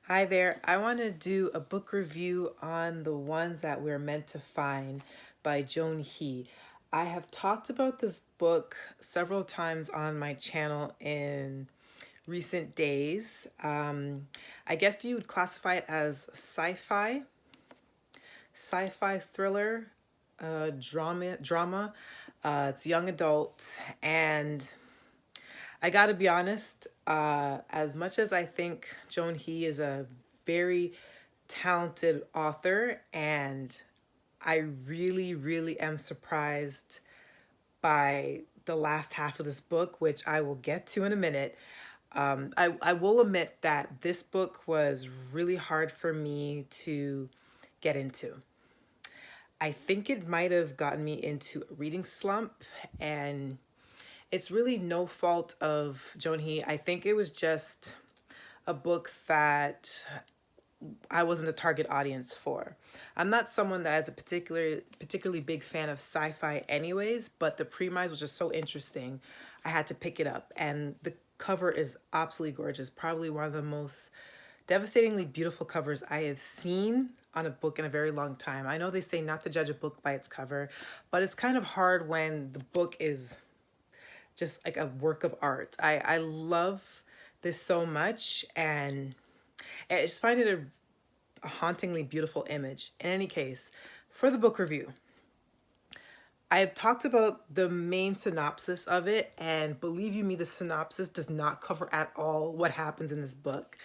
Hi there. I want to do a book review on The Ones That We're Meant to Find by Joan He. I have talked about this book several times on my channel in recent days. I guess you would classify it as sci-fi thriller, drama. It's young adult, and I gotta be honest, as much as I think Joan He is a very talented author, and I really am surprised by the last half of this book, which I will get to in a minute. I will admit that this book was really hard for me to get into. I think it might have gotten me into a reading slump, and it's really no fault of Joan He. I think it was just a book that I wasn't the target audience for. I'm not someone that is a particularly big fan of sci-fi anyways, but the premise was just so interesting. I had to pick it up, and the cover is absolutely gorgeous. Probably one of the most devastatingly beautiful covers I have seen on a book in a very long time. I know they say not to judge a book by its cover, but it's kind of hard when the book is just like a work of art. I love this so much, and I just find it a hauntingly beautiful image. In any case, for the book review, I have talked about the main synopsis of it, and believe you me, the synopsis does not cover at all what happens in this book.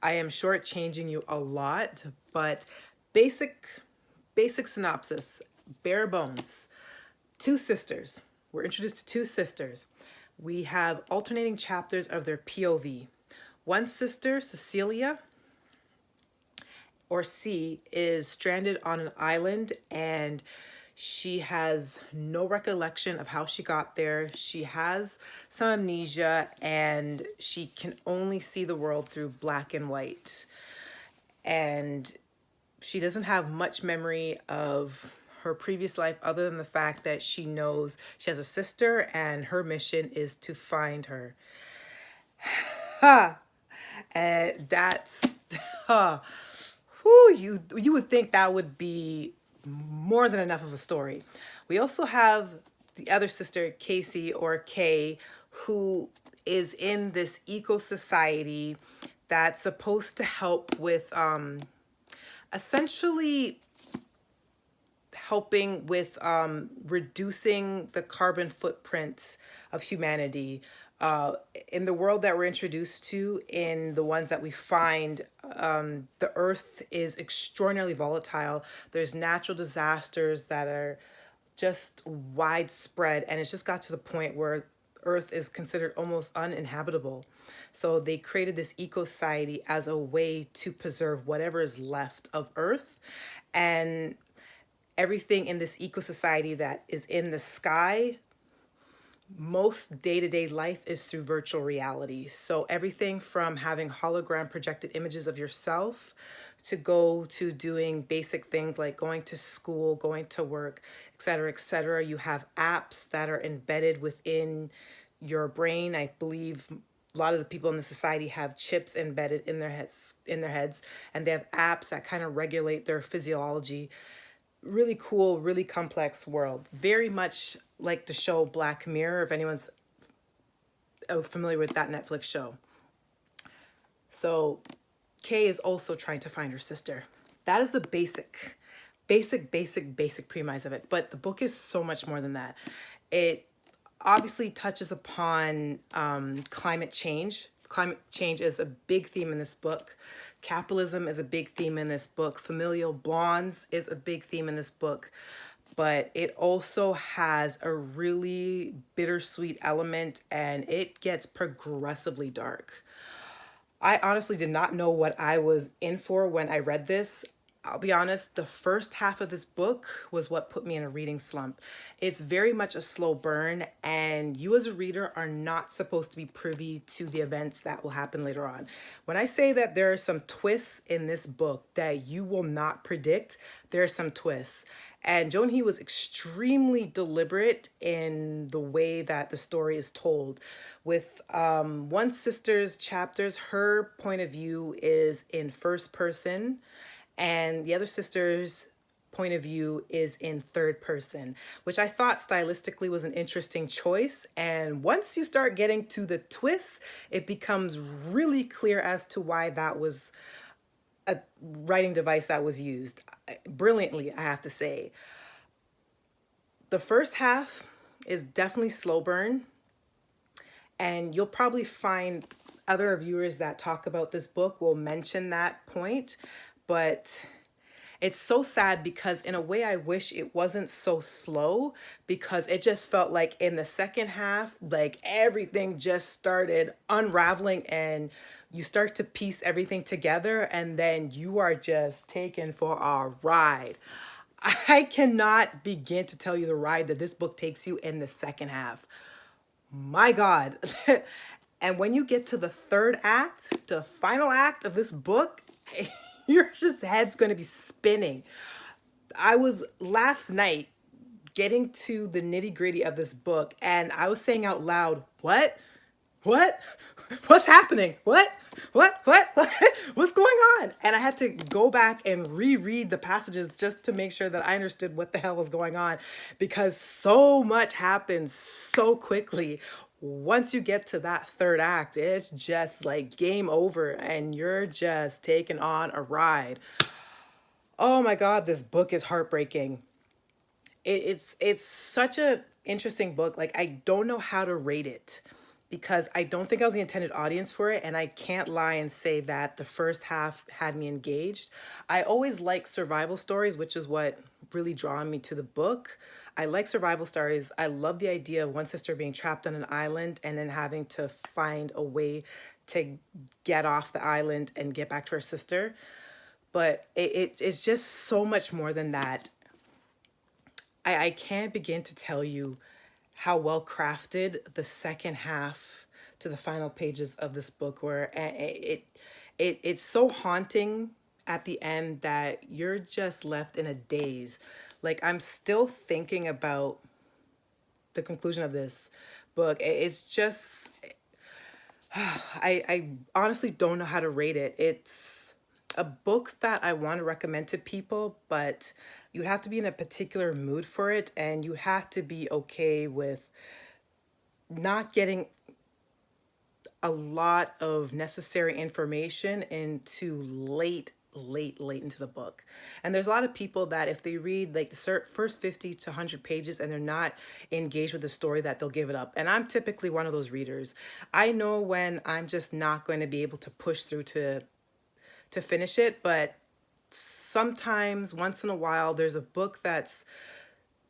I am shortchanging you a lot, but basic synopsis, bare bones. Two sisters. We're introduced to two sisters. We have alternating chapters of their POV. One sister, Cecilia, or C, is stranded on an island, and she has no recollection of how she got there. She has some amnesia, and she can only see the world through black and white. And she doesn't have much memory of her previous life other than the fact that she knows she has a sister and her mission is to find her. Ha! And that's you would think that would be more than enough of a story. We also have the other sister, Casey or Kay, who is in this eco society that's supposed to help with essentially helping with reducing the carbon footprint of humanity. In the world that we're introduced to, in the ones that we find, the earth is extraordinarily volatile. There's natural disasters that are just widespread, and it's just got to the point where earth is considered almost uninhabitable. So they created this eco society as a way to preserve whatever is left of earth, and everything in this eco society that is in the sky, most day-to-day life is through virtual reality. So everything from having hologram projected images of yourself to go to doing basic things like going to school, going to work, etc., etc. You have apps that are embedded within your brain. I believe a lot of the people in the society have chips embedded in their heads, and they have apps that kind of regulate their physiology. Really cool, really complex world. Very much like the show Black Mirror, if anyone's familiar with that Netflix show. So Kay is also trying to find her sister. That is the basic premise of it. But the book is so much more than that. It obviously touches upon climate change. Climate change is a big theme in this book. Capitalism is a big theme in this book. Familial bonds is a big theme in this book. But it also has a really bittersweet element, and it gets progressively dark. I honestly did not know what I was in for when I read this. I'll be honest, the first half of this book was what put me in a reading slump. It's very much a slow burn, and you as a reader are not supposed to be privy to the events that will happen later on. When I say that there are some twists in this book that you will not predict, there are some twists. And Joan He was extremely deliberate in the way that the story is told. With one sister's chapters, her point of view is in first person, and the other sister's point of view is in third person, which I thought stylistically was an interesting choice. And once you start getting to the twists, it becomes really clear as to why that was a writing device that was used brilliantly, I have to say. The first half is definitely slow burn, and you'll probably find other reviewers that talk about this book will mention that point, but it's so sad because in a way I wish it wasn't so slow, because it just felt like in the second half, like everything just started unraveling and you start to piece everything together and then you are just taken for a ride. I cannot begin to tell you the ride that this book takes you in the second half. My God. And when you get to the third act, the final act of this book, your just head's going to be spinning. I was last night getting to the nitty gritty of this book and I was saying out loud, what? What? What's happening? What? What? What's going on? And I had to go back and reread the passages just to make sure that I understood what the hell was going on, because so much happens so quickly. Once you get to that third act, it's just like game over and you're just taking on a ride. Oh my God, this book is heartbreaking. It's such a interesting book. Like, I don't know how to rate it because I don't think I was the intended audience for it, and I can't lie and say that the first half had me engaged. I always like survival stories, which is what really drawn me to the book. I like survival stories. I love the idea of one sister being trapped on an island and then having to find a way to get off the island and get back to her sister. But it's just so much more than that. I can't begin to tell you how well crafted the second half to the final pages of this book were. It's so haunting at the end that you're just left in a daze. Like, I'm still thinking about the conclusion of this book. It's just, I honestly don't know how to rate it. It's a book that I want to recommend to people, but you have to be in a particular mood for it, and you have to be okay with not getting a lot of necessary information into late into the book. And there's a lot of people that if they read like the first 50 to 100 pages and they're not engaged with the story, that they'll give it up. And I'm typically one of those readers. I know when I'm just not going to be able to push through to finish it, but sometimes once in a while there's a book that's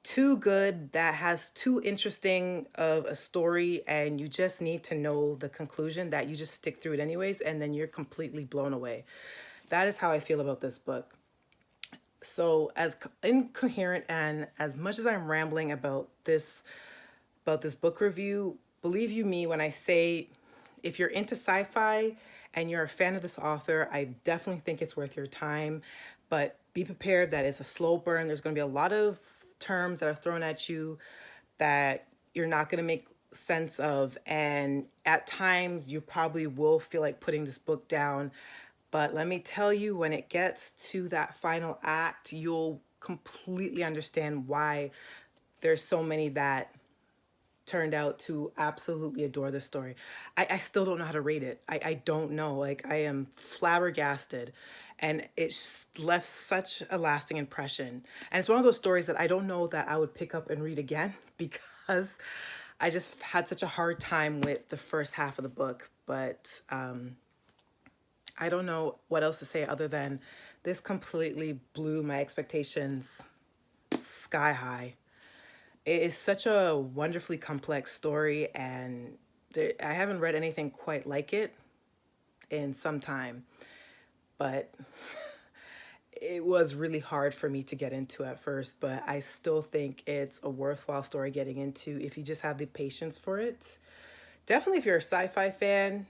too good, that has too interesting of a story, and you just need to know the conclusion, that you just stick through it anyways, and then you're completely blown away. That is how I feel about this book. So as incoherent and as much as I'm rambling about this book review, believe you me when I say, if you're into sci-fi and you're a fan of this author, I definitely think it's worth your time. But be prepared that it's a slow burn. There's going to be a lot of terms that are thrown at you that you're not going to make sense of. And at times you probably will feel like putting this book down. But let me tell you, when it gets to that final act, you'll completely understand why there's so many that turned out to absolutely adore this story. I still don't know how to rate it. I don't know. Like, I am flabbergasted, and it's left such a lasting impression. And it's one of those stories that I don't know that I would pick up and read again because I just had such a hard time with the first half of the book. But I don't know what else to say other than this completely blew my expectations sky high. It is such a wonderfully complex story, and I haven't read anything quite like it in some time, but it was really hard for me to get into at first, but I still think it's a worthwhile story getting into if you just have the patience for it. Definitely if you're a sci-fi fan,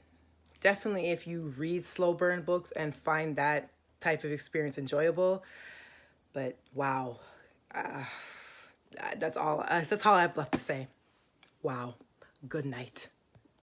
definitely if you read slow burn books and find that type of experience enjoyable. But wow, That's all I have left to say. Wow. Good night.